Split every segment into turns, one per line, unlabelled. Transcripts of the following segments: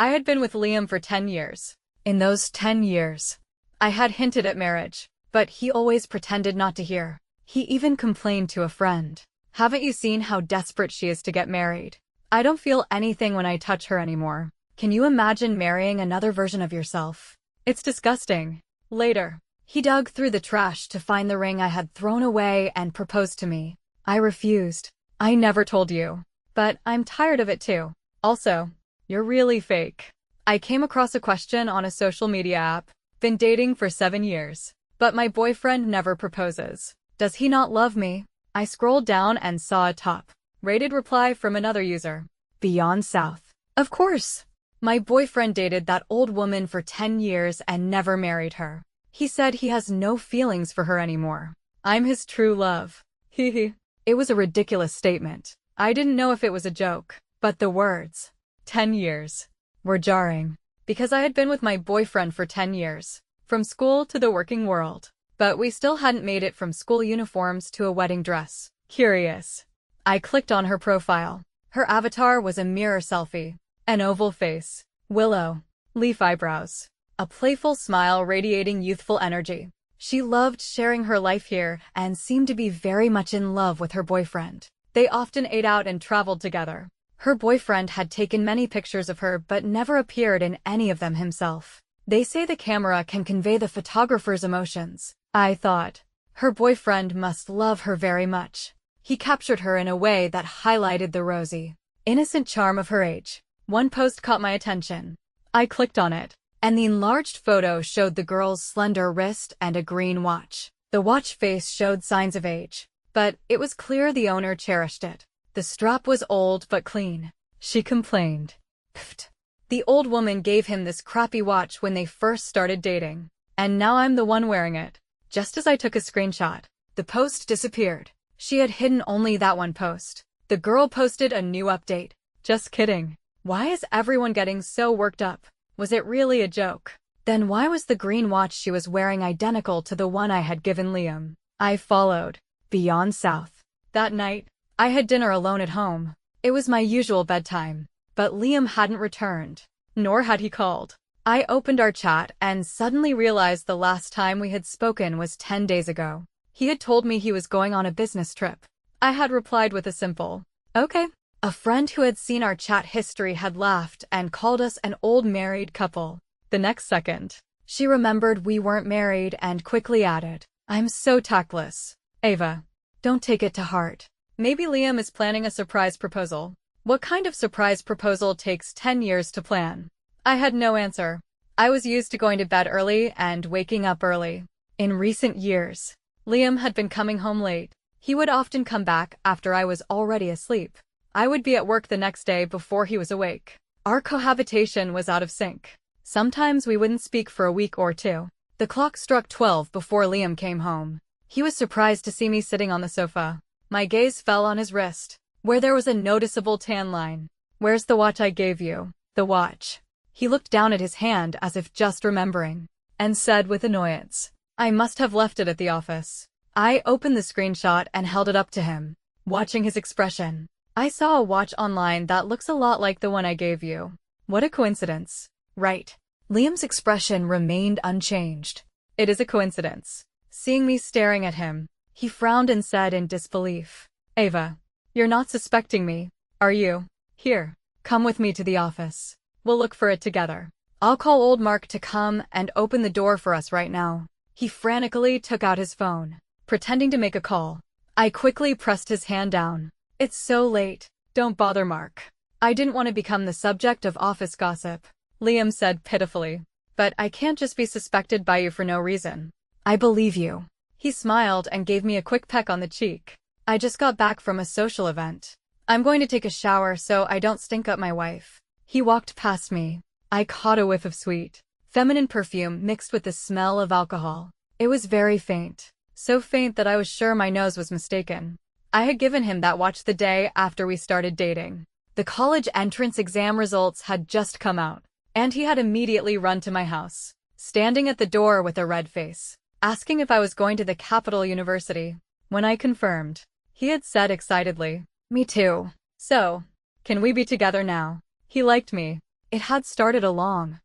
I had been with Liam for 10 years. In those 10 years, I had hinted at marriage, but he always pretended not to hear. He even complained to a friend. Haven't you seen how desperate she is to get married? I don't feel anything when I touch her anymore. Can you imagine marrying another version of yourself? It's disgusting. Later, he dug through the trash to find the ring I had thrown away and proposed to me. I refused. I never told you. But I'm tired of it too. Also, you're really fake. I came across a question on a social media app. Been dating for 7 years. But my boyfriend never proposes. Does he not love me? I scrolled down and saw a top-rated reply from another user. Beyond South. Of course. My boyfriend dated that old woman for 10 years and never married her. He said he has no feelings for her anymore. I'm his true love. Hehe. It was a ridiculous statement. I didn't know if it was a joke, but the words, 10 years, were jarring. Because I had been with my boyfriend for 10 years, from school to the working world. But we still hadn't made it from school uniforms to a wedding dress. Curious. I clicked on her profile. Her avatar was a mirror selfie. An oval face, willow, leaf eyebrows, a playful smile radiating youthful energy. She loved sharing her life here and seemed to be very much in love with her boyfriend. They often ate out and traveled together. Her boyfriend had taken many pictures of her but never appeared in any of them himself. They say the camera can convey the photographer's emotions. I thought, her boyfriend must love her very much. He captured her in a way that highlighted the rosy, innocent charm of her age. One post caught my attention. I clicked on it, and the enlarged photo showed the girl's slender wrist and a green watch. The watch face showed signs of age, but it was clear the owner cherished it. The strap was old but clean. She complained. Pfft. The old woman gave him this crappy watch when they first started dating, and now I'm the one wearing it. Just as I took a screenshot, the post disappeared. She had hidden only that one post. The girl posted a new update. Just kidding. Why is everyone getting so worked up? Was it really a joke? Then why was the green watch she was wearing identical to the one I had given Liam? I followed. Beyond South. That night, I had dinner alone at home. It was my usual bedtime. But Liam hadn't returned. Nor had he called. I opened our chat and suddenly realized the last time we had spoken was 10 days ago. He had told me he was going on a business trip. I had replied with a simple, okay. A friend who had seen our chat history had laughed and called us an old married couple. The next second, she remembered we weren't married and quickly added, I'm so tactless. Ava, don't take it to heart. Maybe Liam is planning a surprise proposal. What kind of surprise proposal takes 10 years to plan? I had no answer. I was used to going to bed early and waking up early. In recent years, Liam had been coming home late. He would often come back after I was already asleep. I would be at work the next day before he was awake. Our cohabitation was out of sync. Sometimes we wouldn't speak for a week or two. The clock struck 12 before Liam came home. He was surprised to see me sitting on the sofa. My gaze fell on his wrist, where there was a noticeable tan line. Where's the watch I gave you? The watch. He looked down at his hand as if just remembering, and said with annoyance, I must have left it at the office. I opened the screenshot and held it up to him, watching his expression. I saw a watch online that looks a lot like the one I gave you. What a coincidence. Right. Liam's expression remained unchanged. It is a coincidence. Seeing me staring at him, he frowned and said in disbelief, Ava, you're not suspecting me, are you? Here, come with me to the office. We'll look for it together. I'll call old Mark to come and open the door for us right now. He frantically took out his phone, pretending to make a call. I quickly pressed his hand down. It's so late. Don't bother Mark. I didn't want to become the subject of office gossip, Liam said pitifully. But I can't just be suspected by you for no reason. I believe you. He smiled and gave me a quick peck on the cheek. I just got back from a social event. I'm going to take a shower so I don't stink up my wife. He walked past me. I caught a whiff of sweet, feminine perfume mixed with the smell of alcohol. It was very faint. So faint that I was sure my nose was mistaken. I had given him that watch the day after we started dating. The college entrance exam results had just come out, and he had immediately run to my house, standing at the door with a red face, asking if I was going to the Capital University. When I confirmed, he had said excitedly, me too. So, can we be together now? He liked me. It had started a long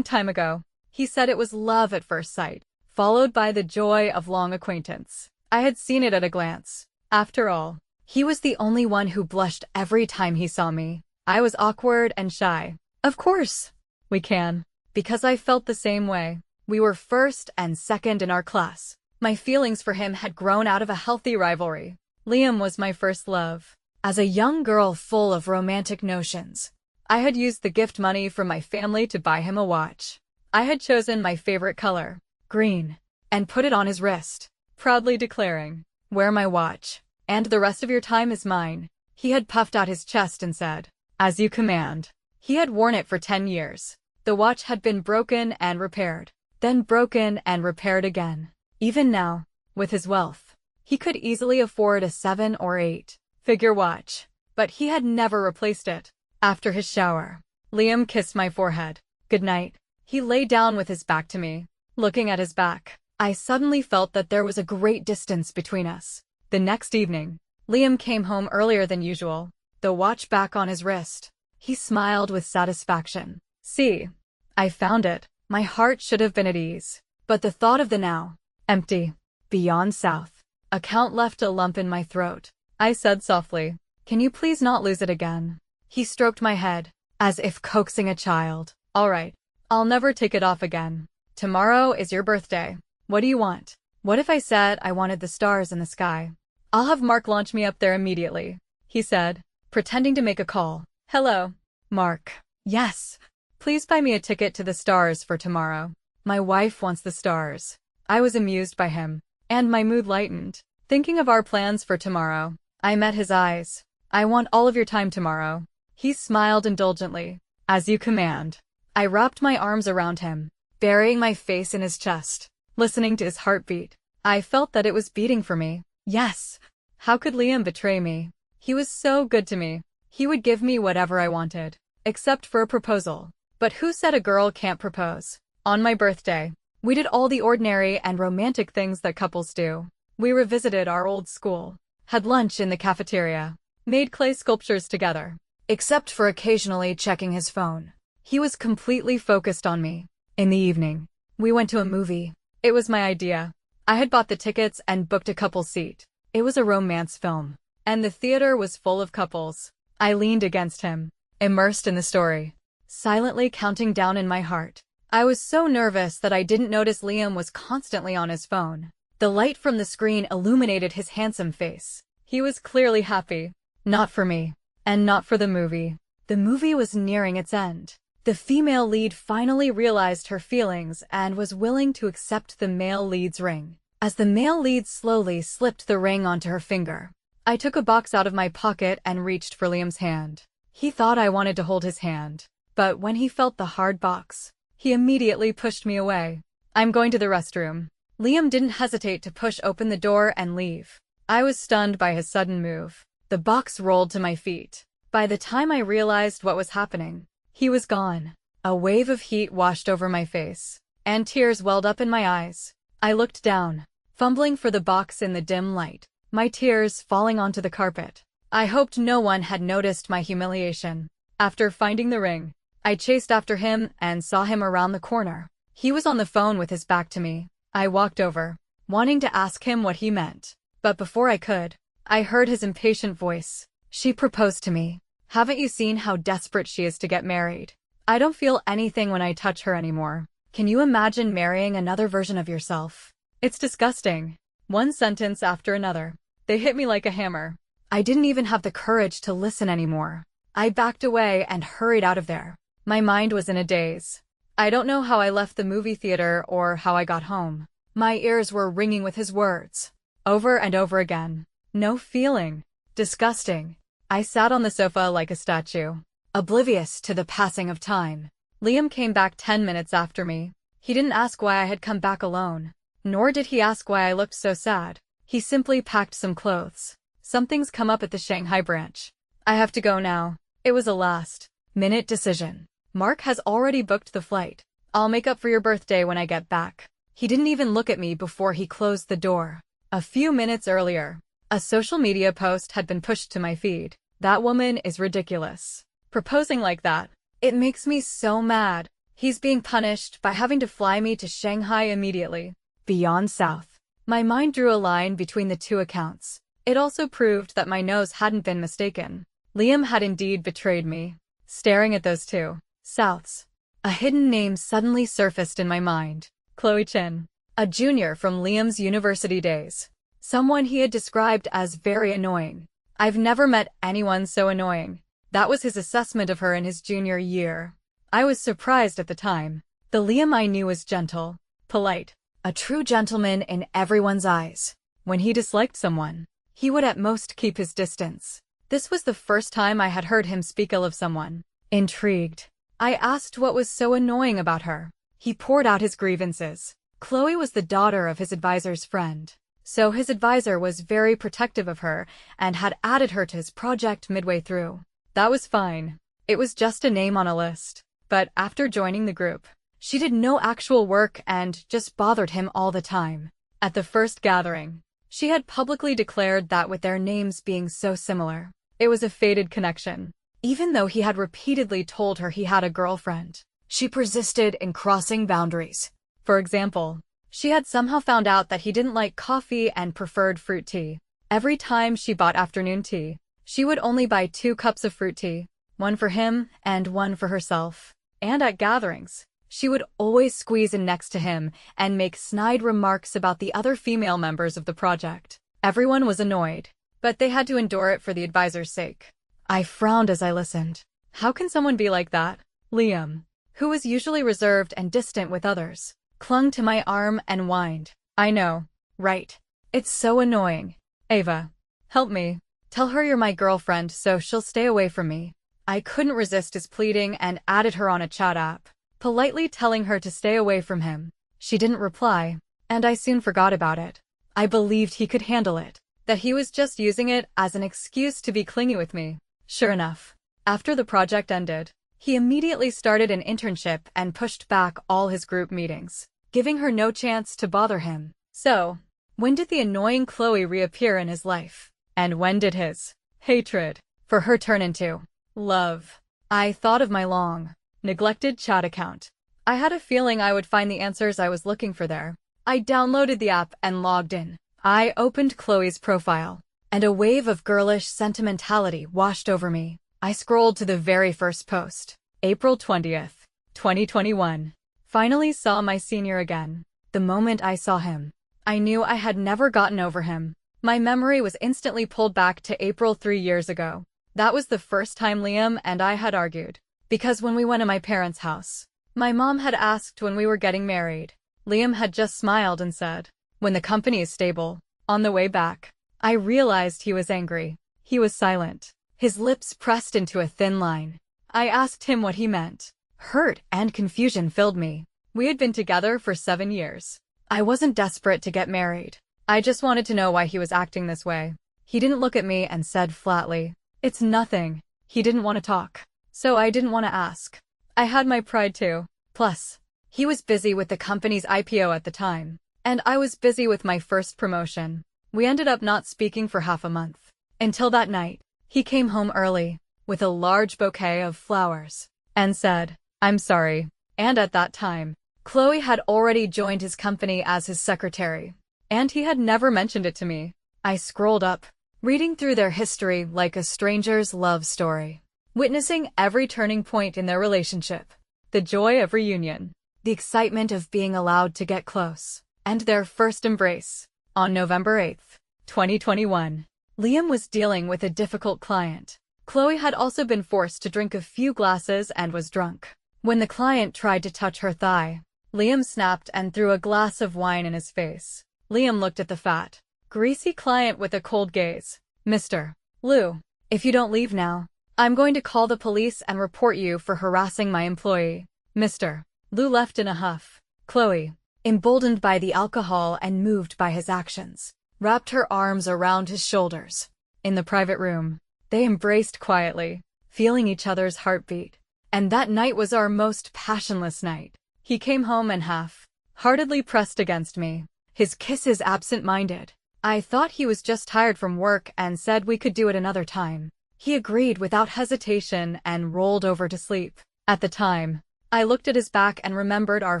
time ago. He said it was love at first sight, followed by the joy of long acquaintance. I had seen it at a glance. After all, he was the only one who blushed every time he saw me. I was awkward and shy. Of course, we can. Because I felt the same way. We were first and second in our class. My feelings for him had grown out of a healthy rivalry. Liam was my first love. As a young girl full of romantic notions, I had used the gift money from my family to buy him a watch. I had chosen my favorite color, green, and put it on his wrist, proudly declaring, "Wear my watch, and the rest of your time is mine." He had puffed out his chest and said, "As you command." He had worn it for 10 years. The watch had been broken and repaired, then broken and repaired again. Even now, with his wealth, he could easily afford a 7 or 8-figure watch, but he had never replaced it. After his shower, Liam kissed my forehead. "Good night." He lay down with his back to me. Looking at his back, I suddenly felt that there was a great distance between us. The next evening, Liam came home earlier than usual, the watch back on his wrist. He smiled with satisfaction. "See, I found it." My heart should have been at ease, but the thought of the now empty, beyond South account left a lump in my throat. I said softly, "Can you please not lose it again?" He stroked my head, as if coaxing a child. "All right, I'll never take it off again. Tomorrow is your birthday. What do you want?" What if I said I wanted the stars in the sky? "I'll have Mark launch me up there immediately," he said, pretending to make a call. "Hello, Mark." "Yes. Please buy me a ticket to the stars for tomorrow. My wife wants the stars." I was amused by him, and my mood lightened. Thinking of our plans for tomorrow, I met his eyes. "I want all of your time tomorrow." He smiled indulgently. "As you command." I wrapped my arms around him, burying my face in his chest, listening to his heartbeat. I felt that it was beating for me. Yes. How could Liam betray me? He was so good to me. He would give me whatever I wanted, except for a proposal. But who said a girl can't propose? On my birthday, we did all the ordinary and romantic things that couples do. We revisited our old school, had lunch in the cafeteria, made clay sculptures together. Except for occasionally checking his phone, he was completely focused on me. In the evening, we went to a movie. It was my idea. I had bought the tickets and booked a couple seat. It was a romance film, and the theater was full of couples. I leaned against him, immersed in the story, silently counting down in my heart. I was so nervous that I didn't notice Liam was constantly on his phone. The light from the screen illuminated his handsome face. He was clearly happy. Not for me, and not for the movie. The movie was nearing its end. The female lead finally realized her feelings and was willing to accept the male lead's ring. As the male lead slowly slipped the ring onto her finger, I took a box out of my pocket and reached for Liam's hand. He thought I wanted to hold his hand, but when he felt the hard box, he immediately pushed me away. "I'm going to the restroom." Liam didn't hesitate to push open the door and leave. I was stunned by his sudden move. The box rolled to my feet. By the time I realized what was happening, he was gone. A wave of heat washed over my face, and tears welled up in my eyes. I looked down, fumbling for the box in the dim light, my tears falling onto the carpet. I hoped no one had noticed my humiliation. After finding the ring, I chased after him and saw him around the corner. He was on the phone with his back to me. I walked over, wanting to ask him what he meant. But before I could, I heard his impatient voice. "She proposed to me. Haven't you seen how desperate she is to get married? I don't feel anything when I touch her anymore. Can you imagine marrying another version of yourself? It's disgusting." One sentence after another. They hit me like a hammer. I didn't even have the courage to listen anymore. I backed away and hurried out of there. My mind was in a daze. I don't know how I left the movie theater or how I got home. My ears were ringing with his words, over and over again. No feeling. Disgusting. I sat on the sofa like a statue, oblivious to the passing of time. Liam came back 10 minutes after me. He didn't ask why I had come back alone, nor did he ask why I looked so sad. He simply packed some clothes. "Something's come up at the Shanghai branch. I have to go now." It was a last-minute decision. "Mark has already booked the flight. I'll make up for your birthday when I get back." He didn't even look at me before he closed the door. A few minutes earlier, a social media post had been pushed to my feed. "That woman is ridiculous. Proposing like that. It makes me so mad. He's being punished by having to fly me to Shanghai immediately. Beyond South. My mind drew a line between the two accounts. It also proved that my nose hadn't been mistaken. Liam had indeed betrayed me. Staring at those two Souths, a hidden name suddenly surfaced in my mind. Chloe Chin. A junior from Liam's university days. Someone he had described as very annoying. I've never met anyone so annoying. That was his assessment of her in his junior year. I was surprised at the time. The Liam I knew was gentle, polite, a true gentleman in everyone's eyes. When he disliked someone, he would at most keep his distance. This was the first time I had heard him speak ill of someone. Intrigued, I asked what was so annoying about her. He poured out his grievances. Chloe was the daughter of his advisor's friend, so his advisor was very protective of her and had added her to his project midway through. That was fine. It was just a name on a list. But after joining the group, she did no actual work and just bothered him all the time. At the first gathering, she had publicly declared that with their names being so similar, it was a fated connection. Even though he had repeatedly told her he had a girlfriend, she persisted in crossing boundaries. For example, she had somehow found out that he didn't like coffee and preferred fruit tea. Every time she bought afternoon tea, she would only buy 2 cups of fruit tea, one for him and one for herself. And at gatherings, she would always squeeze in next to him and make snide remarks about the other female members of the project. Everyone was annoyed, but they had to endure it for the advisor's sake. I frowned as I listened. How can someone be like that? Liam, who was usually reserved and distant with others, clung to my arm and whined. I know, right? It's so annoying. Ava, help me. Tell her you're my girlfriend so she'll stay away from me. I couldn't resist his pleading and added her on a chat app, politely telling her to stay away from him. She didn't reply, and I soon forgot about it. I believed he could handle it, that he was just using it as an excuse to be clingy with me. Sure enough, after the project ended, he immediately started an internship and pushed back all his group meetings, giving her no chance to bother him. So, when did the annoying Chloe reappear in his life? And when did his hatred for her turn into love? I thought of my long, neglected chat account. I had a feeling I would find the answers I was looking for there. I downloaded the app and logged in. I opened Chloe's profile, and a wave of girlish sentimentality washed over me. I scrolled to the very first post. April 20th, 2021. Finally saw my senior again. The moment I saw him, I knew I had never gotten over him. My memory was instantly pulled back to April 3 years ago. That was the first time Liam and I had argued. Because when we went to my parents' house, my mom had asked when we were getting married. Liam had just smiled and said, "When the company is stable." On the way back, I realized he was angry. He was silent, his lips pressed into a thin line. I asked him what he meant. Hurt and confusion filled me. We had been together for 7 years. I wasn't desperate to get married. I just wanted to know why he was acting this way. He didn't look at me and said flatly, "It's nothing." He didn't want to talk, so I didn't want to ask. I had my pride too. Plus, he was busy with the company's IPO at the time, and I was busy with my first promotion. We ended up not speaking for half a month. Until that night, he came home early, with a large bouquet of flowers, and said, "I'm sorry." And at that time, Chloe had already joined his company as his secretary, and he had never mentioned it to me. I scrolled up, reading through their history like a stranger's love story, witnessing every turning point in their relationship, the joy of reunion, the excitement of being allowed to get close, and their first embrace. On November 8th, 2021, Liam was dealing with a difficult client. Chloe had also been forced to drink a few glasses and was drunk. When the client tried to touch her thigh, Liam snapped and threw a glass of wine in his face. Liam looked at the fat, greasy client with a cold gaze. "Mr. Liu, if you don't leave now, I'm going to call the police and report you for harassing my employee." Mr. Liu left in a huff. Chloe, emboldened by the alcohol and moved by his actions, wrapped her arms around his shoulders. In the private room, they embraced quietly, feeling each other's heartbeat. And that night was our most passionless night. He came home and half-heartedly pressed against me, his kisses absent-minded. I thought he was just tired from work and said we could do it another time. He agreed without hesitation and rolled over to sleep. At the time, I looked at his back and remembered our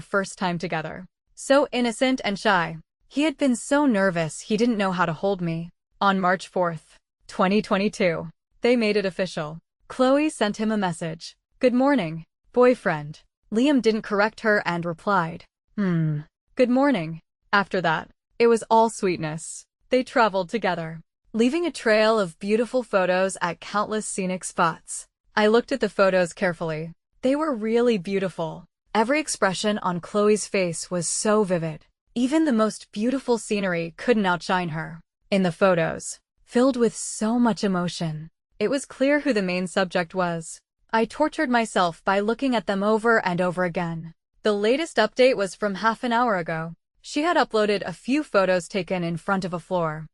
first time together. So innocent and shy. He had been so nervous he didn't know how to hold me. On March 4th, 2022, they made it official. Chloe sent him a message. "Good morning, boyfriend." Liam didn't correct her and replied, "Good morning." After that, it was all sweetness. They traveled together, leaving a trail of beautiful photos at countless scenic spots. I looked at the photos carefully. They were really beautiful. Every expression on Chloe's face was so vivid. Even the most beautiful scenery couldn't outshine her. In the photos, filled with so much emotion, it was clear who the main subject was. I tortured myself by looking at them over and over again. The latest update was from half an hour ago. She had uploaded a few photos taken in front of a floor,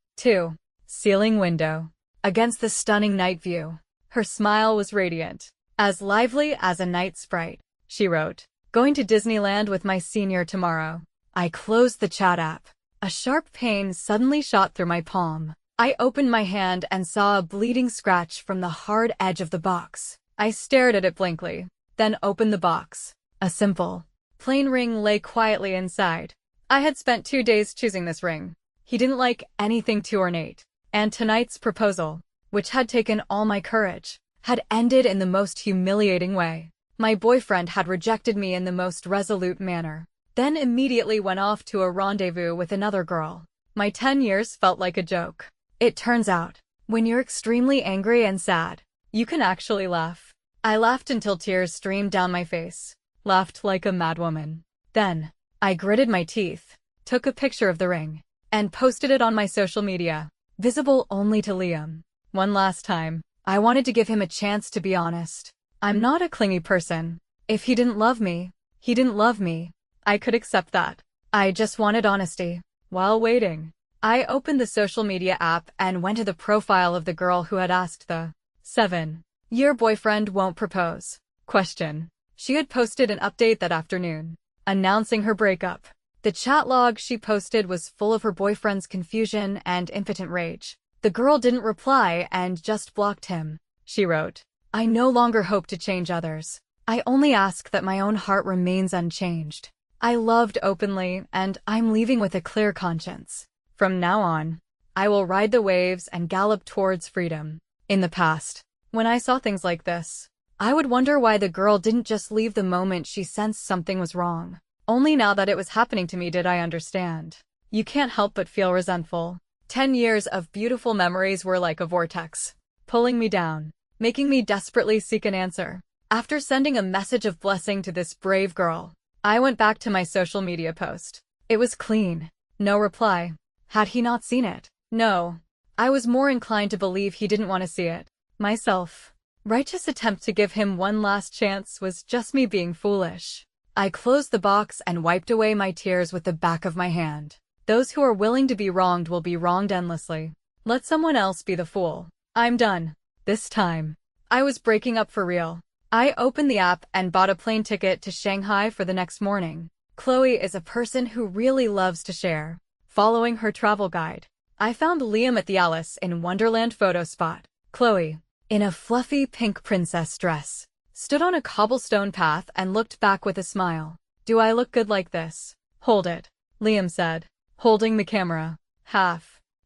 ceiling window, against the stunning night view. Her smile was radiant, as lively as a night sprite. She wrote, "Going to Disneyland with my senior tomorrow." I closed the chat app. A sharp pain suddenly shot through my palm. I opened my hand and saw a bleeding scratch from the hard edge of the box. I stared at it blankly, then opened the box. A simple, plain ring lay quietly inside. I had spent 2 days choosing this ring. He didn't like anything too ornate. And tonight's proposal, which had taken all my courage, had ended in the most humiliating way. My boyfriend had rejected me in the most resolute manner, then immediately went off to a rendezvous with another girl. My 10 years felt like a joke. It turns out, when you're extremely angry and sad, you can actually laugh. I laughed until tears streamed down my face. Laughed like a madwoman. Then, I gritted my teeth, took a picture of the ring, and posted it on my social media, visible only to Liam. One last time, I wanted to give him a chance to be honest. I'm not a clingy person. If he didn't love me, he didn't love me. I could accept that. I just wanted honesty. While waiting, I opened the social media app and went to the profile of the girl who had asked the 7-year boyfriend won't propose question. She had posted an update that afternoon, announcing her breakup. The chat log she posted was full of her boyfriend's confusion and impotent rage. The girl didn't reply and just blocked him. She wrote, "I no longer hope to change others. I only ask that my own heart remains unchanged. I loved openly, and I'm leaving with a clear conscience. From now on, I will ride the waves and gallop towards freedom." In the past, when I saw things like this, I would wonder why the girl didn't just leave the moment she sensed something was wrong. Only now that it was happening to me did I understand. You can't help but feel resentful. 10 years of beautiful memories were like a vortex, pulling me down, making me desperately seek an answer. After sending a message of blessing to this brave girl, I went back to my social media post. It was clean. No reply. Had he not seen it? No. I was more inclined to believe he didn't want to see it. My self-righteous attempt to give him one last chance was just me being foolish. I closed the box and wiped away my tears with the back of my hand. Those who are willing to be wronged will be wronged endlessly. Let someone else be the fool. I'm done. This time, I was breaking up for real. I opened the app and bought a plane ticket to Shanghai for the next morning. Chloe is a person who really loves to share. Following her travel guide, I found Liam at the Alice in Wonderland photo spot. Chloe, in a fluffy pink princess dress, stood on a cobblestone path and looked back with a smile. "Do I look good like this?" "Hold it," Liam said, holding the camera,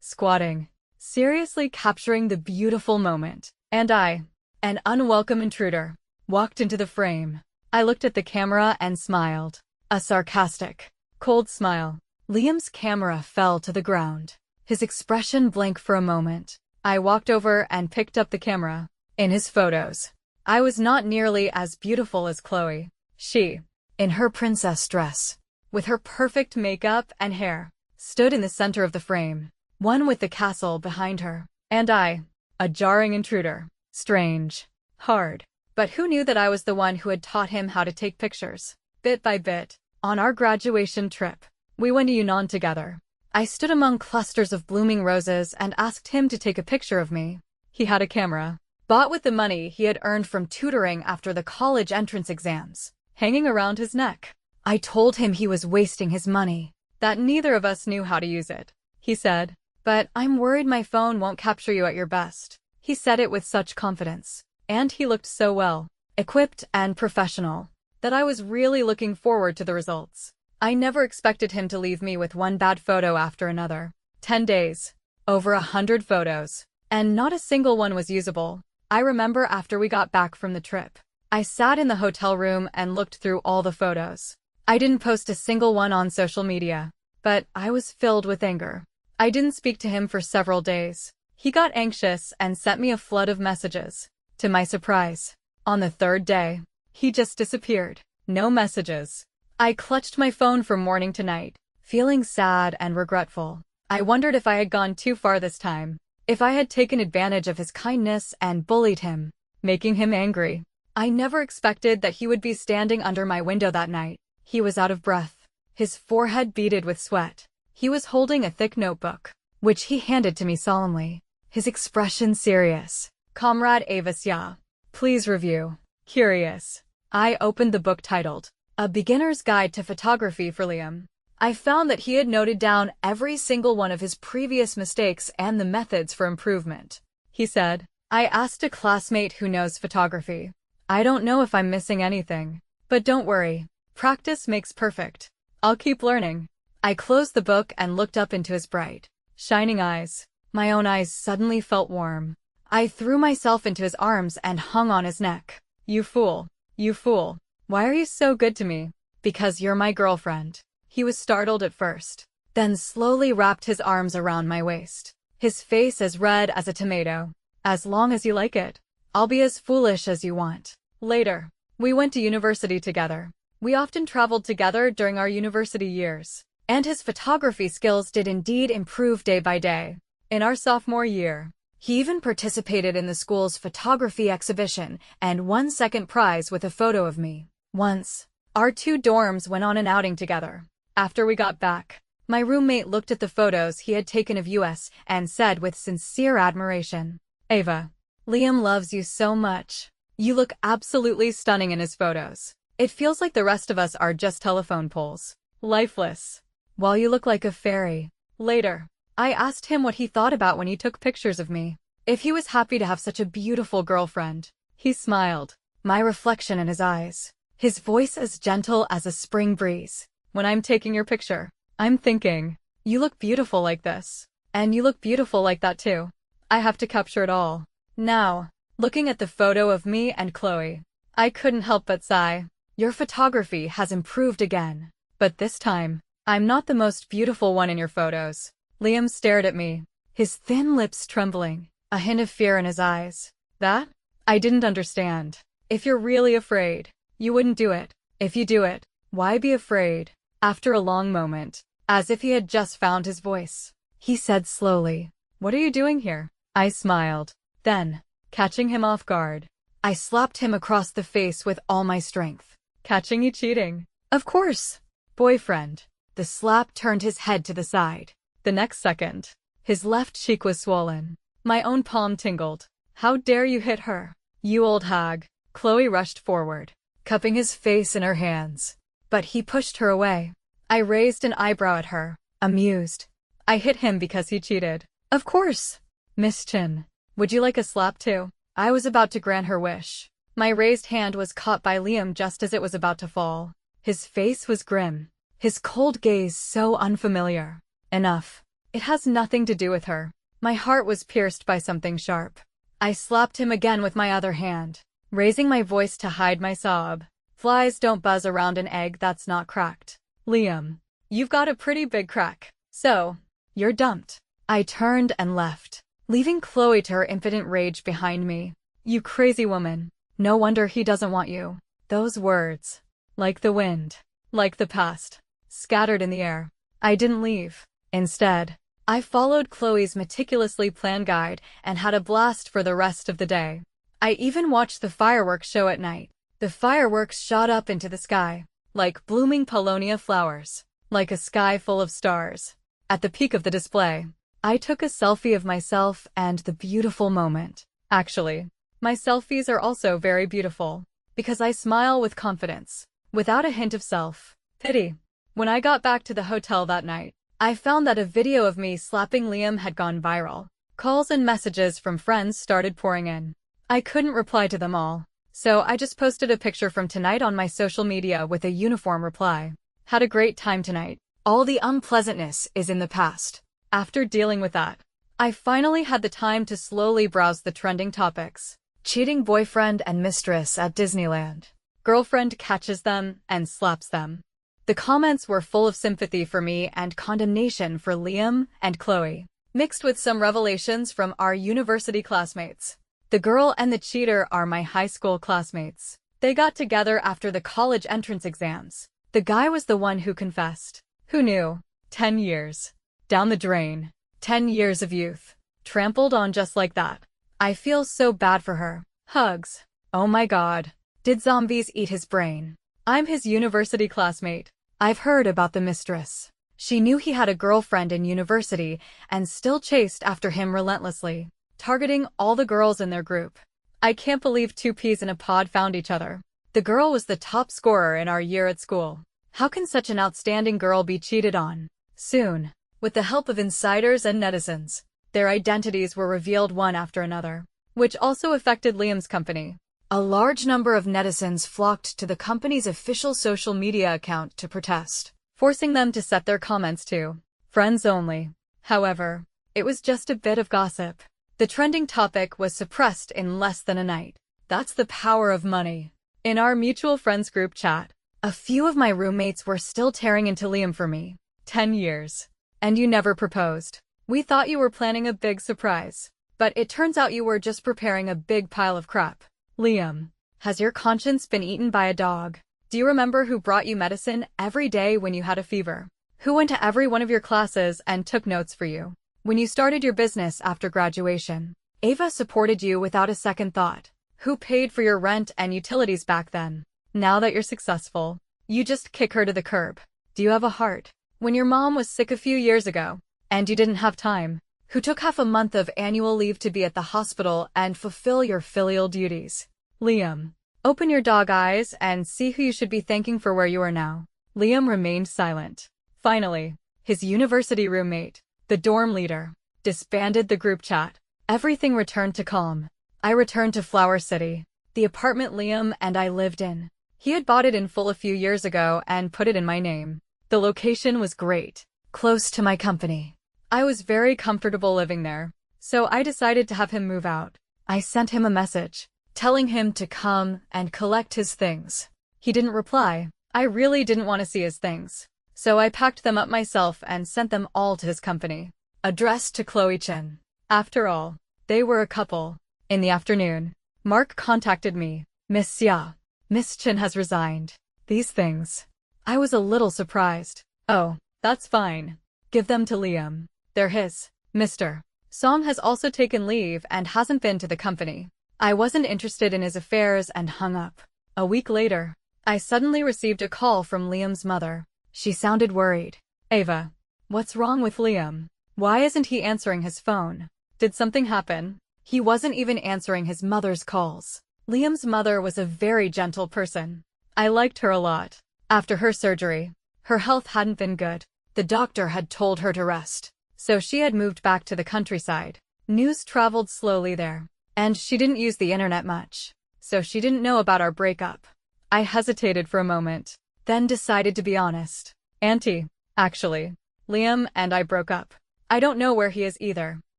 squatting, seriously capturing the beautiful moment. And I, an unwelcome intruder, walked into the frame. I looked at the camera and smiled. A sarcastic, cold smile. Liam's camera fell to the ground, his expression blank for a moment. I walked over and picked up the camera. In his photos, I was not nearly as beautiful as Chloe. She, in her princess dress, with her perfect makeup and hair, stood in the center of the frame, one with the castle behind her. And I, a jarring intruder. Strange. Hard. But who knew that I was the one who had taught him how to take pictures? Bit by bit, on our graduation trip, we went to Yunnan together. I stood among clusters of blooming roses and asked him to take a picture of me. He had a camera, bought with the money he had earned from tutoring after the college entrance exams, hanging around his neck. I told him he was wasting his money, that neither of us knew how to use it. He said, "But I'm worried my phone won't capture you at your best." He said it with such confidence, and he looked so well. equipped and professional, that I was really looking forward to the results. I never expected him to leave me with one bad photo after another. 10 days. Over 100 photos. And not a single one was usable. I remember after we got back from the trip, I sat in the hotel room and looked through all the photos. I didn't post a single one on social media, but I was filled with anger. I didn't speak to him for several days. He got anxious and sent me a flood of messages. To my surprise, on the third day, he just disappeared. No messages. I clutched my phone from morning to night, feeling sad and regretful. I wondered if I had gone too far this time, if I had taken advantage of his kindness and bullied him, making him angry. I never expected that he would be standing under my window that night. He was out of breath, his forehead beaded with sweat. He was holding a thick notebook, which he handed to me solemnly, his expression serious. Comrade Avis, yeah. Please review. Curious. I opened the book titled, A Beginner's Guide to Photography for Liam. I found that he had noted down every single one of his previous mistakes and the methods for improvement. He said, I asked a classmate who knows photography. I don't know if I'm missing anything. But don't worry. Practice makes perfect. I'll keep learning. I closed the book and looked up into his bright, shining eyes. My own eyes suddenly felt warm. I threw myself into his arms and hung on his neck. You fool. You fool. Why are you so good to me? Because you're my girlfriend. He was startled at first, then slowly wrapped his arms around my waist. His face as red as a tomato. As long as you like it, I'll be as foolish as you want. Later, we went to university together. We often traveled together during our university years, and his photography skills did indeed improve day by day. In our sophomore year, he even participated in the school's photography exhibition and won second prize with a photo of me. Once, our two dorms went on an outing together. After we got back, my roommate looked at the photos he had taken of us and said with sincere admiration, Ava, Liam loves you so much. You look absolutely stunning in his photos. It feels like the rest of us are just telephone poles. Lifeless. While you look like a fairy. Later, I asked him what he thought about when he took pictures of me. If he was happy to have such a beautiful girlfriend. He smiled, my reflection in his eyes. His voice as gentle as a spring breeze. When I'm taking your picture, I'm thinking, you look beautiful like this. And you look beautiful like that too. I have to capture it all. Now, looking at the photo of me and Chloe, I couldn't help but sigh. Your photography has improved again. But this time, I'm not the most beautiful one in your photos. Liam stared at me, his thin lips trembling, a hint of fear in his eyes. That? I didn't understand. If you're really afraid, you wouldn't do it. If you do it, why be afraid? After a long moment, as if he had just found his voice, he said slowly, What are you doing here? I smiled. Then, catching him off guard, I slapped him across the face with all my strength. Catching you cheating? Of course. Boyfriend. The slap turned his head to the side. The next second, his left cheek was swollen. My own palm tingled. How dare you hit her? You old hag. Chloe rushed forward, cupping his face in her hands. But he pushed her away. I raised an eyebrow at her, amused. I hit him because he cheated. Of course. Miss Chin, would you like a slap too? I was about to grant her wish. My raised hand was caught by Liam just as it was about to fall. His face was grim, his cold gaze so unfamiliar. Enough. It has nothing to do with her. My heart was pierced by something sharp. I slapped him again with my other hand, raising my voice to hide my sob. Flies don't buzz around an egg that's not cracked. Liam, you've got a pretty big crack. So, you're dumped. I turned and left, leaving Chloe to her impotent rage behind me. You crazy woman. No wonder he doesn't want you. Those words, like the wind, like the past, scattered in the air. I didn't leave. Instead, I followed Chloe's meticulously planned guide and had a blast for the rest of the day. I even watched the fireworks show at night. The fireworks shot up into the sky, like blooming paulownia flowers, like a sky full of stars. At the peak of the display, I took a selfie of myself and the beautiful moment. Actually, my selfies are also very beautiful, because I smile with confidence, without a hint of self-pity. When I got back to the hotel that night, I found that a video of me slapping Liam had gone viral. Calls and messages from friends started pouring in. I couldn't reply to them all, So I just posted a picture from tonight on my social media with a uniform reply. Had a great time tonight. All the unpleasantness is in the past. After dealing with that, I finally had the time to slowly browse the trending topics. Cheating boyfriend and mistress at Disneyland. Girlfriend catches them and slaps them. The comments were full of sympathy for me and condemnation for Liam and Chloe, mixed with some revelations from our university classmates. The girl and the cheater are my high school classmates. They got together after the college entrance exams. The guy was the one who confessed. Who knew? 10 years. Down the drain. 10 years of youth. Trampled on just like that. I feel so bad for her. Hugs. Oh my god. Did zombies eat his brain? I'm his university classmate. I've heard about the mistress. She knew he had a girlfriend in university and still chased after him relentlessly, targeting all the girls in their group. I can't believe two peas in a pod found each other. The girl was the top scorer in our year at school. How can such an outstanding girl be cheated on? Soon, with the help of insiders and netizens, their identities were revealed one after another, which also affected Liam's company. A large number of netizens flocked to the company's official social media account to protest, forcing them to set their comments to friends only. However, it was just a bit of gossip. The trending topic was suppressed in less than a night. That's the power of money. In our mutual friends group chat, a few of my roommates were still tearing into Liam for me. 10 years. And you never proposed. We thought you were planning a big surprise. But it turns out you were just preparing a big pile of crap. Liam, has your conscience been eaten by a dog? Do you remember who brought you medicine every day when you had a fever? Who went to every one of your classes and took notes for you? When you started your business after graduation, Ava supported you without a second thought. Who paid for your rent and utilities back then? Now that you're successful, you just kick her to the curb. Do you have a heart? When your mom was sick a few years ago, and you didn't have time, who took half a month of annual leave to be at the hospital and fulfill your filial duties? Liam, open your dog eyes and see who you should be thanking for where you are now. Liam remained silent. Finally, his university roommate, the dorm leader, disbanded the group chat. Everything returned to calm. I returned to Flower City, the apartment Liam and I lived in. He had bought it in full a few years ago and put it in my name. The location was great, close to my company. I was very comfortable living there, so I decided to have him move out. I sent him a message, telling him to come and collect his things. He didn't reply. I really didn't want to see his things, so I packed them up myself and sent them all to his company, addressed to Chloe Chen. After all, they were a couple. In the afternoon, Mark contacted me. Miss Xia, Miss Chen has resigned. These things. I was a little surprised. Oh, that's fine. Give them to Liam. They're his. Mr. Song has also taken leave and hasn't been to the company. I wasn't interested in his affairs and hung up. A week later, I suddenly received a call from Liam's mother. She sounded worried. Ava, what's wrong with Liam? Why isn't he answering his phone? Did something happen? He wasn't even answering his mother's calls. Liam's mother was a very gentle person. I liked her a lot. After her surgery, her health hadn't been good. The doctor had told her to rest, so she had moved back to the countryside. News traveled slowly there, and she didn't use the internet much, so she didn't know about our breakup. I hesitated for a moment, then decided to be honest. Auntie, actually, Liam and I broke up. I don't know where he is either.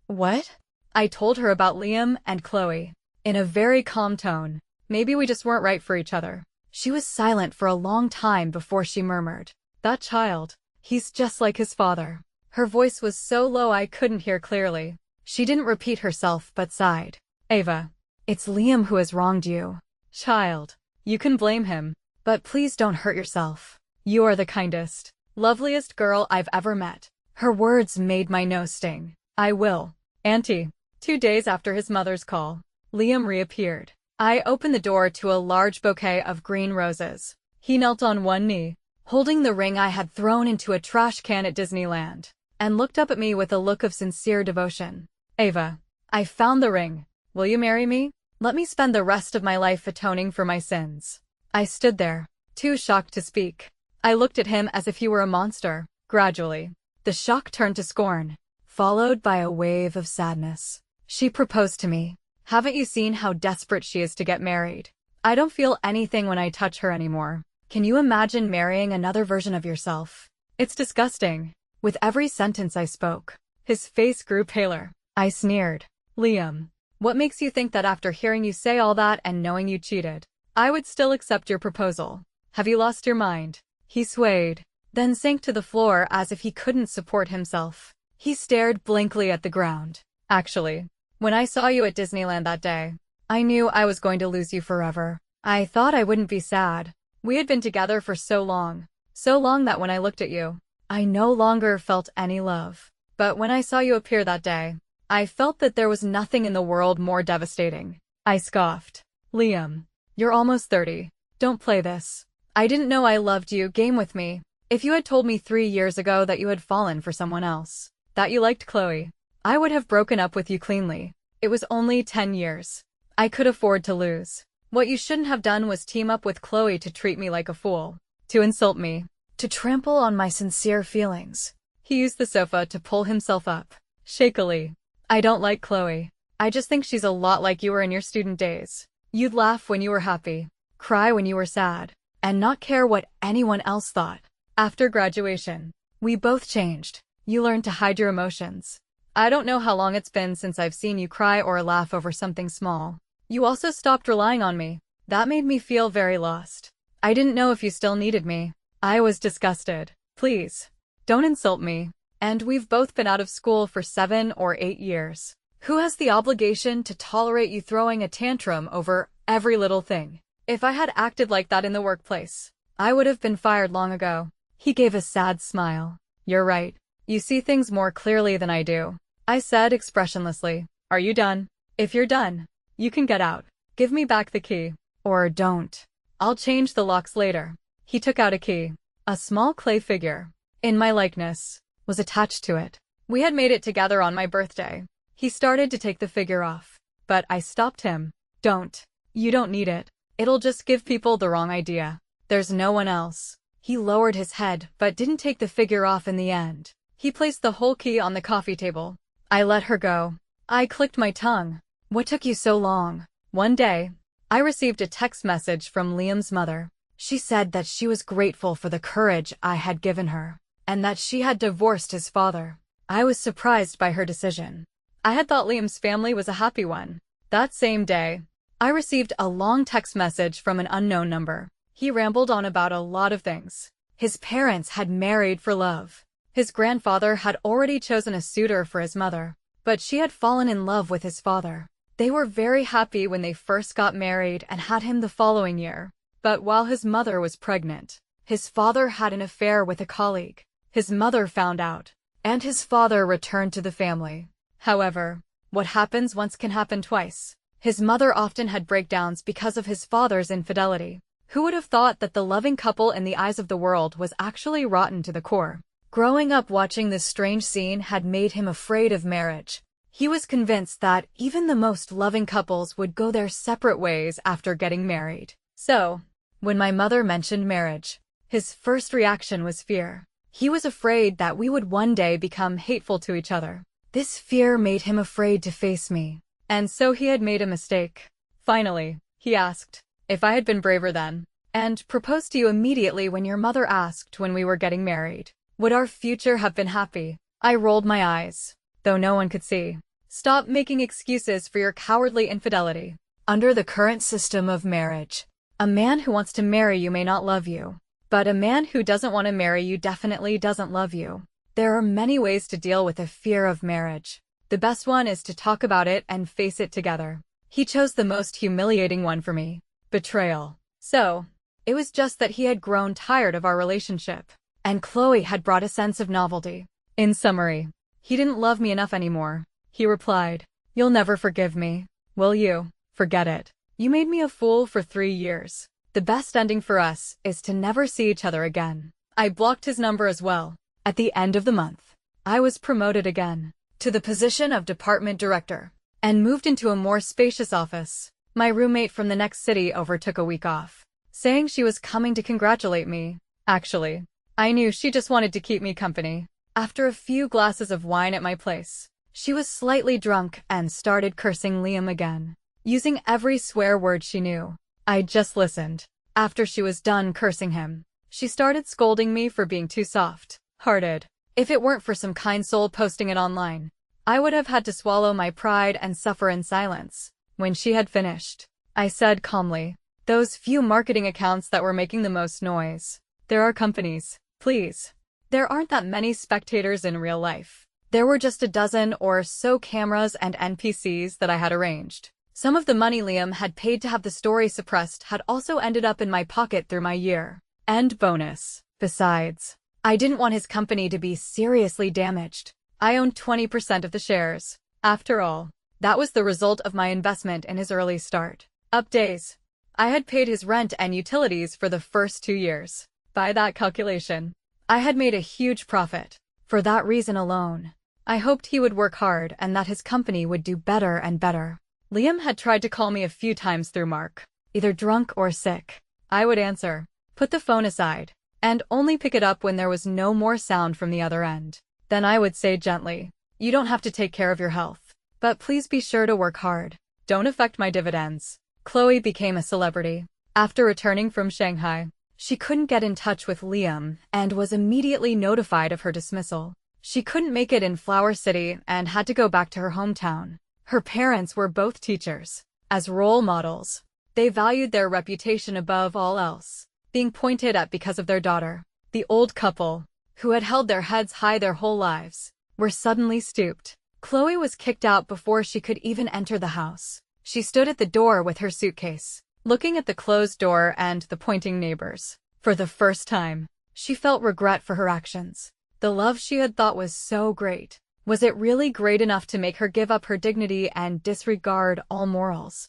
What? I told her about Liam and Chloe, in a very calm tone. Maybe we just weren't right for each other. She was silent for a long time before she murmured, "That child, he's just like his father." Her voice was so low I couldn't hear clearly. She didn't repeat herself but sighed. Ava, it's Liam who has wronged you. Child, you can blame him, but please don't hurt yourself. You are the kindest, loveliest girl I've ever met. Her words made my nose sting. I will. Auntie. 2 days after his mother's call, Liam reappeared. I opened the door to a large bouquet of green roses. He knelt on one knee, holding the ring I had thrown into a trash can at Disneyland, and looked up at me with a look of sincere devotion. Ava, I found the ring. Will you marry me? Let me spend the rest of my life atoning for my sins. I stood there, too shocked to speak. I looked at him as if he were a monster. Gradually, the shock turned to scorn, followed by a wave of sadness. She proposed to me. Haven't you seen how desperate she is to get married? I don't feel anything when I touch her anymore. Can you imagine marrying another version of yourself? It's disgusting. With every sentence I spoke, his face grew paler. I sneered. Liam, what makes you think that after hearing you say all that and knowing you cheated, I would still accept your proposal? Have you lost your mind? He swayed, then sank to the floor as if he couldn't support himself. He stared blankly at the ground. Actually, when I saw you at Disneyland that day, I knew I was going to lose you forever. I thought I wouldn't be sad. We had been together for so long that when I looked at you, I no longer felt any love. But when I saw you appear that day, I felt that there was nothing in the world more devastating. I scoffed. Liam, you're almost 30. Don't play this. I didn't know I loved you. Game with me. If you had told me 3 years ago that you had fallen for someone else, that you liked Chloe, I would have broken up with you cleanly. It was only 10 years. I could afford to lose. What you shouldn't have done was team up with Chloe to treat me like a fool, to insult me, to trample on my sincere feelings. He used the sofa to pull himself up, shakily. I don't like Chloe. I just think she's a lot like you were in your student days. You'd laugh when you were happy, cry when you were sad, and not care what anyone else thought. After graduation, we both changed. You learned to hide your emotions. I don't know how long it's been since I've seen you cry or laugh over something small. You also stopped relying on me. That made me feel very lost. I didn't know if you still needed me. I was disgusted. Please, don't insult me. And we've both been out of school for 7 or 8 years. Who has the obligation to tolerate you throwing a tantrum over every little thing? If I had acted like that in the workplace, I would have been fired long ago. He gave a sad smile. You're right. You see things more clearly than I do. I said expressionlessly. Are you done? If you're done, you can get out. Give me back the key. Or don't. I'll change the locks later. He took out a key. A small clay figure, in my likeness, was attached to it. We had made it together on my birthday. He started to take the figure off, but I stopped him. Don't. You don't need it. It'll just give people the wrong idea. There's no one else. He lowered his head, but didn't take the figure off in the end. He placed the whole key on the coffee table. I let her go. I clicked my tongue. What took you so long? One day, I received a text message from Liam's mother. She said that she was grateful for the courage I had given her, and that she had divorced his father. I was surprised by her decision. I had thought Liam's family was a happy one. That same day, I received a long text message from an unknown number. He rambled on about a lot of things. His parents had married for love. His grandfather had already chosen a suitor for his mother, but she had fallen in love with his father. They were very happy when they first got married and had him the following year. But while his mother was pregnant, his father had an affair with a colleague. His mother found out, and his father returned to the family. However, what happens once can happen twice. His mother often had breakdowns because of his father's infidelity. Who would have thought that the loving couple in the eyes of the world was actually rotten to the core? Growing up watching this strange scene had made him afraid of marriage. He was convinced that even the most loving couples would go their separate ways after getting married. So, when my mother mentioned marriage, his first reaction was fear. He was afraid that we would one day become hateful to each other. This fear made him afraid to face me. And so he had made a mistake. Finally, he asked if I had been braver then, and proposed to you immediately when your mother asked when we were getting married. Would our future have been happy? I rolled my eyes, though no one could see. Stop making excuses for your cowardly infidelity. Under the current system of marriage, a man who wants to marry you may not love you, but a man who doesn't want to marry you definitely doesn't love you. There are many ways to deal with the fear of marriage. The best one is to talk about it and face it together. He chose the most humiliating one for me: betrayal. So, it was just that he had grown tired of our relationship, and Chloe had brought a sense of novelty. In summary, he didn't love me enough anymore. He replied, "You'll never forgive me, will you? Forget it. You made me a fool for 3 years. The best ending for us is to never see each other again." I blocked his number as well. At the end of the month, I was promoted again to the position of department director and moved into a more spacious office. My roommate from the next city over took a week off, saying she was coming to congratulate me. Actually, I knew she just wanted to keep me company. After a few glasses of wine at my place, she was slightly drunk and started cursing Liam again, using every swear word she knew. I just listened. After she was done cursing him, she started scolding me for being too soft-hearted. If it weren't for some kind soul posting it online, I would have had to swallow my pride and suffer in silence. When she had finished, I said calmly, "Those few marketing accounts that were making the most noise. There are companies, please. There aren't that many spectators in real life." There were just a dozen or so cameras and NPCs that I had arranged. Some of the money Liam had paid to have the story suppressed had also ended up in my pocket through my year-end bonus. Besides, I didn't want his company to be seriously damaged. I owned 20% of the shares. After all, that was the result of my investment in his early start-up days. I had paid his rent and utilities for the first 2 years. By that calculation, I had made a huge profit. For that reason alone, I hoped he would work hard and that his company would do better and better. Liam had tried to call me a few times through Mark, either drunk or sick. I would answer, put the phone aside, and only pick it up when there was no more sound from the other end. Then I would say gently, "You don't have to take care of your health, but please be sure to work hard. Don't affect my dividends." Chloe became a celebrity. After returning from Shanghai, she couldn't get in touch with Liam and was immediately notified of her dismissal. She couldn't make it in Flower City and had to go back to her hometown. Her parents were both teachers. As role models, they valued their reputation above all else. Being pointed at because of their daughter, the old couple, who had held their heads high their whole lives, were suddenly stooped. Chloe was kicked out before she could even enter the house. She stood at the door with her suitcase, looking at the closed door and the pointing neighbors. For the first time, she felt regret for her actions. The love she had thought was so great. Was it really great enough to make her give up her dignity and disregard all morals?